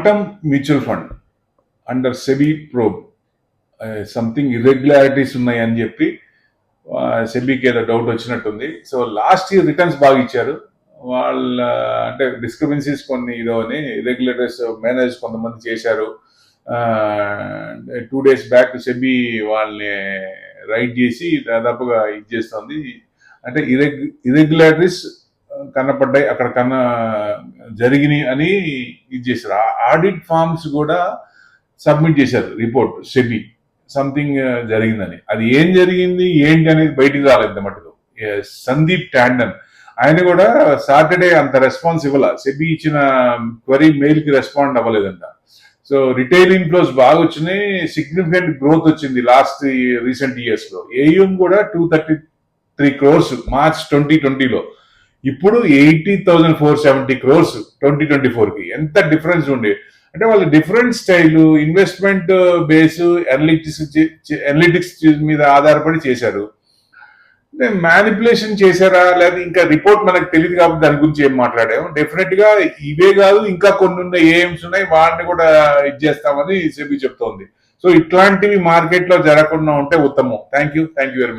Quantum mutual fund under SEBI probe something irregularities ఉన్నాయని చెప్పి సెబీకి ఏదో డౌట్ వచ్చినట్టుంది. సో లాస్ట్ ఇయర్ రిటర్న్స్ బాగా ఇచ్చారు. వాళ్ళ అంటే డిస్క్రిపెన్సీస్ కొన్ని ఇదో అని రెగ్యులేటర్స్ మేనేజ్ కొంతమంది చేశారు. 2 days బ్యాక్ సెబీ వాళ్ళని రైట్ చేసి దాదాపుగా ఇది చేస్తుంది. అంటే ఇర్రెగ్యులారిటీస్ కనపడ్డాయి, అక్కడ జరిగినాయి అని ఇది చేశారు. ఆడిట్ ఫార్మ్స్ కూడా సబ్మిట్ చేశారు రిపోర్ట్ సెబీ సంథింగ్ జరిగిందని. అది ఏం జరిగింది ఏంటి అనేది బయటికి రాలేదు మటుకు. సందీప్ టాండన్ ఆయన కూడా సాటర్డే అంత రెస్పాన్స్ ఇవ్వాల, సెబీ ఇచ్చిన క్వరీ మెయిల్ కి రెస్పాండ్ అవ్వలేదంట. సో రిటైల్ ఇన్ఫ్లోస్ బాగా వచ్చినాయి, సిగ్నిఫికెంట్ గ్రోత్ వచ్చింది లాస్ట్ రీసెంట్ ఇయర్స్ లో. ఏయుఎం కూడా 233 crores మార్చ్ 2020లో, ఇప్పుడు 80,470 crores 2024కి. ఎంత డిఫరెన్స్ ఉండే అంటే వాళ్ళ different style, investment base, analytics మీద ఆధారపడి చేశారు. మ్యానిపులేషన్ చేశారా లేదా ఇంకా రిపోర్ట్ మనకు తెలియదు కాబట్టి దాని గురించి ఏం మాట్లాడాము. డెఫినెట్ గా ఇవే కాదు ఇంకా కొన్ని ఉన్నాయి, ఏఎమ్స్ ఉన్నాయి, వాటిని కూడా ఇది చేస్తామని సెబీ చెప్తోంది. సో ఇట్లాంటివి మార్కెట్ లో జరగకుండా ఉంటే ఉత్తమం. Thank you very much.